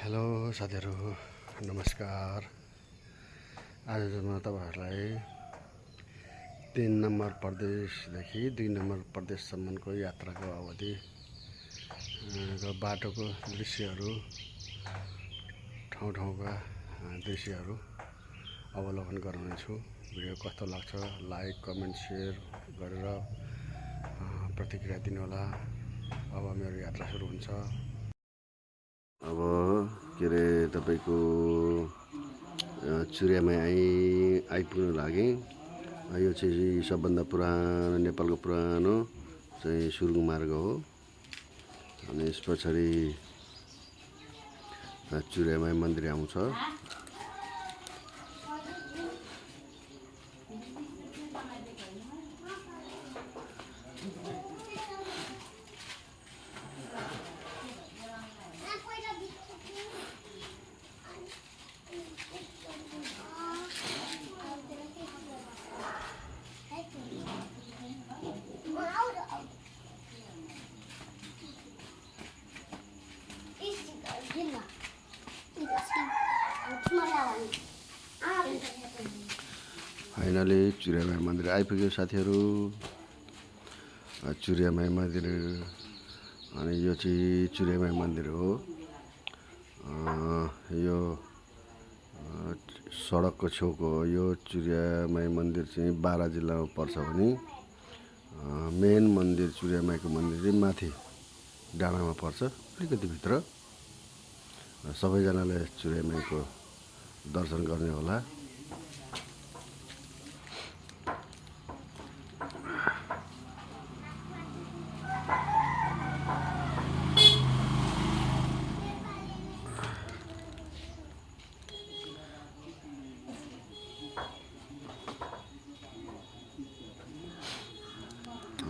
Hello साथीहरू, नमस्कार। आज म तपाईहरुलाई 3 नम्बर प्रदेशदेखि 2 नम्बर प्रदेशसम्मको यात्राको अवधि र बाटोको दृश्यहरू, ठाउँका दृश्यहरू अवलोकन गराउनेछु। भिडियो कस्तो लाग्छ लाइक, कमेन्ट, शेयर गरेर प्रतिक्रिया दिनुहोला। अब मेरो यात्रा सुरु हुन्छ। अब के अरे तपाईको चुरियामा आइपुग्न लागे। यो चाहिँ सबभन्दा पुरानो नेपालको पुरानो चाहिँ सुरुङ मार्ग हो। अनि यस पछाडि चुरियामा मन्दिर आउँछ। फाइनली चुरियामाई मन्दिर आइपुग्यो साथीहरू। चुरियामाई मन्दिर, अनि यो चाहिँ चुरियामाई मन्दिर हो। यो सडकको छेउको हो। यो चुरियामाई मन्दिर चाहिँ बारा जिल्लामा पर्छ भने मेन मन्दिर चुरियामाईको मन्दिर चाहिँ माथि डाँडामा पर्छ, अलिकति भित्र। सबैजनाले चुरियामाईको दर्शन गर्ने होला।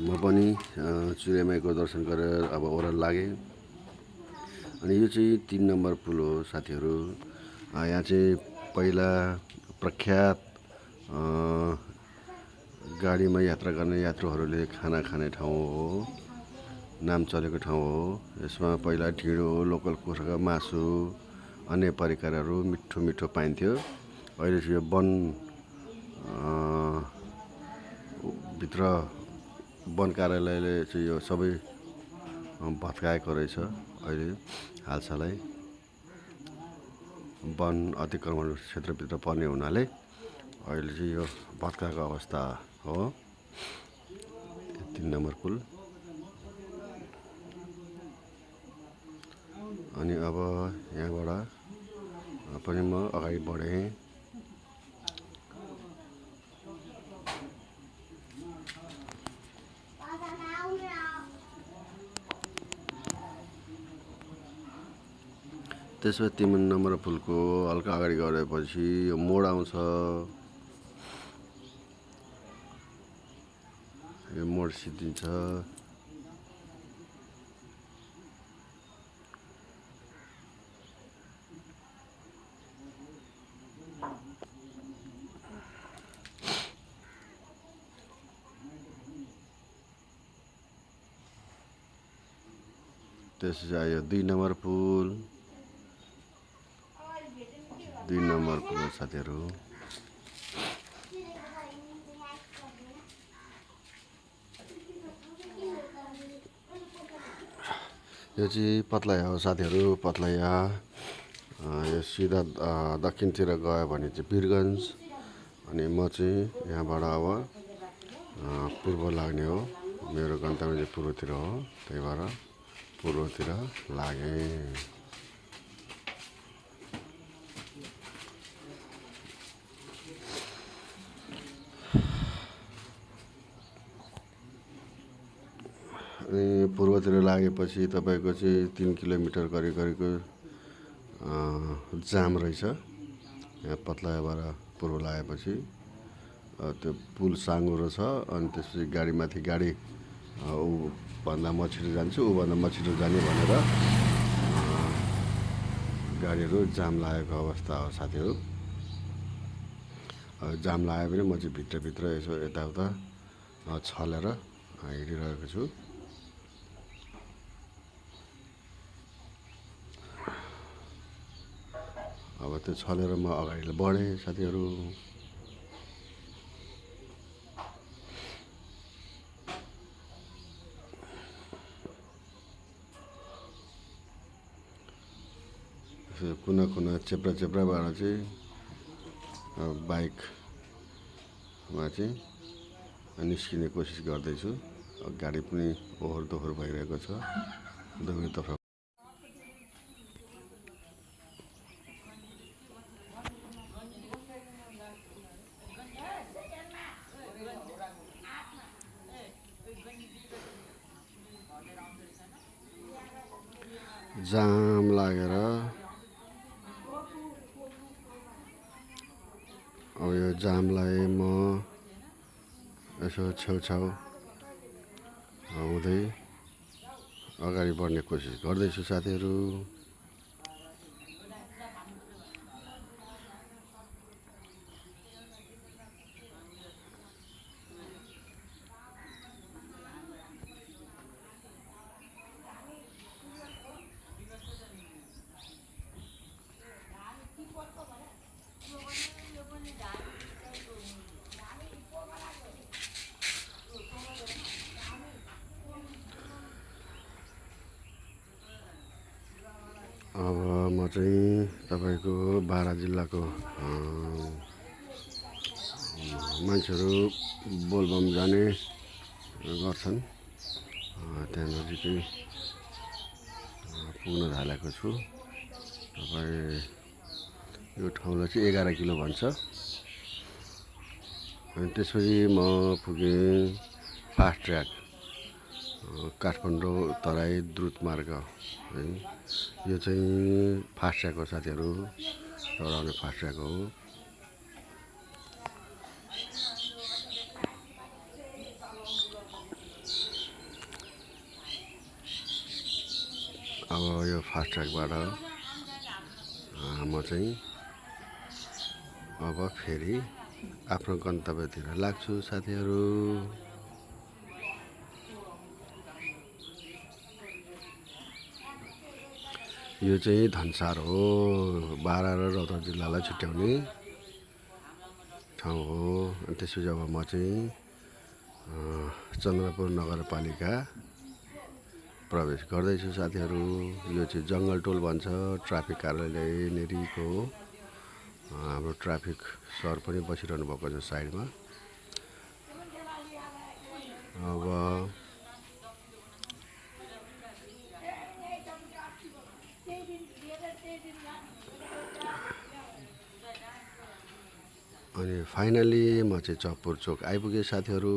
म पनि चुरियामाईको दर्शन गरेर अब ओह्रालो लागेँ। अनि यो चाहिँ 3 नम्बर पुल हो साथीहरू। यहाँ चाहिँ पहिला प्रख्यात गाडीमा यात्रा गर्ने यात्रुहरूले खाना खाने ठाउँ हो, नाम चलेको ठाउँ हो। यसमा पहिला ढिँडो, लोकल कुखुराको मासु, अन्य परिकारहरू मिठो मिठो पाइन्थ्यो। अहिले चाहिँ यो वन भित्र वन कार्यालयले चाहिँ यो सबै भत्काएको रहेछ। अहिले हालसालै वन अतिक्रमण क्षेत्रभित्र पर्ने हुनाले अहिले चाहिँ यो भत्काएको अवस्था हो। 3 नम्बर पुल। अनि अब यहाँबाट पनि म अगाडि बढेँ। त्यसपछि 3 नम्बर पुलको हल्का अगाडि गएपछि यो मोड आउँछ। यो मोड सिद्धिन्छ। त्यसपछि आयो 2 नम्बर पुल। 2 नम्बर पुल साथीहरू। यो चाहिँ पत्लाया हो साथीहरू, पत्लाया। यो सिधा दक्षिणतिर गयो भने चाहिँ वीरगञ्ज। अनि म चाहिँ यहाँबाट अब पूर्व लाग्ने हो। मेरो गन्तव्य चाहिँ पूर्वतिर हो, त्यही भएर पूर्वतिर लागेँ। अनि पूर्वतिर लागेपछि तपाईँको चाहिँ 3 किलोमिटर करिबको जाम रहेछ। यहाँ पत्लायाबाट पूर्व लागेपछि त्यो पुल साँघुरो छ। अनि त्यसपछि गाडीमाथि गाडी ऊभन्दा म छिटो जान्छु, ऊभन्दा म छिटो जाने भनेर गाडीहरू जाम लागेको अवस्था हो साथीहरू। जाम लाग्यो भने म चाहिँ भित्रभित्र यसो यताउता छलेर हिँडिरहेको छु। अब त्यो छलेर म अगाडि बढेँ साथीहरू। कुना कुना चेप्रा चेप्राबाट चाहिँ बाइकमा चाहिँ निस्किने कोसिस गर्दैछु। गाडी पनि ओहोर दोहोर भइरहेको छ दुवैतर्फ। जाम लागेर अब यो जामलाई म यसो छेउछाउ हुँदै अगाडि बढ्ने कोसिस गर्दैछु साथीहरू। अब म चाहिँ तपाईँको बारा जिल्लाको मान्छेहरू बोलबम जाने गर्छन्, त्यहाँ नजिकै पुग्न थालेको छु। तपाईँ यो ठाउँलाई चाहिँ 11 किलो भन्छ। अनि त्यसपछि म पुगेँ फास्ट ट्र्याक काठमाडौँ तराई द्रुत मार्ग है। यो चाहिँ फास्ट ट्र्याक हो साथीहरू, चढाउने फास्ट ट्र्याक हो। अब यो फास्ट ट्र्याकबाट म चाहिँ अब फेरि आफ्नो गन्तव्यतिर लाग्छु साथीहरू। यो चाहिँ धनसार हो, बारा र रौतहट जिल्लालाई छुट्याउने ठाउँ हो। अनि त्यसपछि अब म चाहिँ चन्द्रपुर नगरपालिका प्रवेश गर्दैछु साथीहरू। यो चाहिँ जङ्गल टोल भन्छ, ट्राफिक कार्यालय नेरीको हो। हाम्रो ट्राफिक सर पनि बसिरहनु भएको छ साइडमा। अब अनि फाइनली म चाहिँ चपुर चोक आइपुगेँ साथीहरू।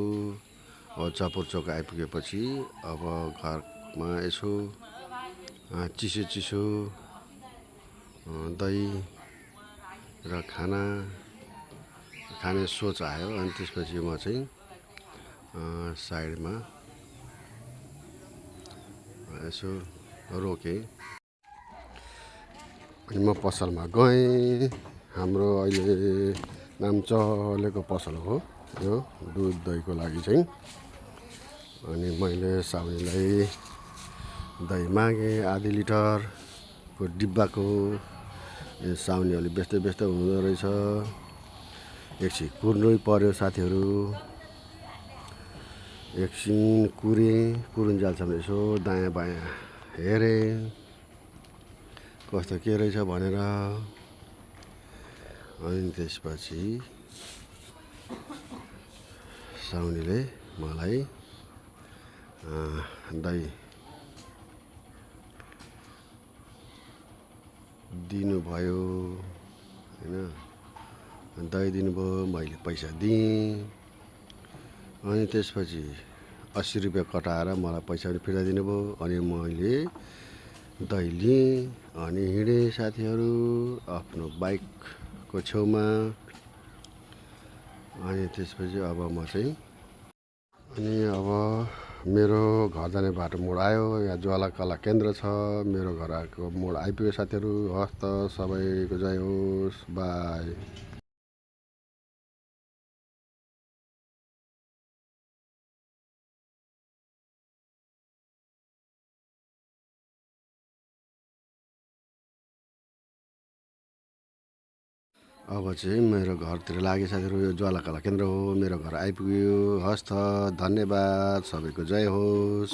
अब चपुर चोक आइपुगेपछि अब घरमा यसो चिसो चिसो दही र खाने सोच आयो। अनि त्यसपछि म चाहिँ साइडमा यसो रोकेँ अनि म पसलमा गएँ। हाम्रो अहिले नाम चलेको पसल हो यो दुध दहीको लागि चाहिँ। अनि मैले साउनीलाई दही मागेँ आधी लिटरको डिब्बाको। साउनी अलि व्यस्तै हुँदो रहेछ, एकछिन कुर्नै पर्यो साथीहरू। एकछिन कुरुन्जालसम्म यसो दायाँ बायाँ हेरेँ कस्तो के रहेछ भनेर। अनि त्यसपछि साउनीले मलाई दही दिनुभयो होइन। दही दिनुभयो, मैले पैसा दिएँ। अनि त्यसपछि 80 रुपियाँ कटाएर मलाई पैसा पनि फिर्ता दिनुभयो। अनि मैले दही लिएँ अनि हिँडेँ साथीहरू आफ्नो बाइकको छेउमा। अनि त्यसपछि अब म चाहिँ अब मेरो घर जाने बाटो मोड आयो। यहाँ ज्वाला कला केन्द्र छ, मेरो घर आएको मोड आइपुग्यो साथीहरू। हस् त, सबैको जय होस्, बाई। अब चाहिँ मेरो घरतिर लाग्यो साथीहरू। यो ज्वालाकला केन्द्र हो, मेरो घर आइपुग्यो। हस् त, धन्यवाद, सबैको जय होस्।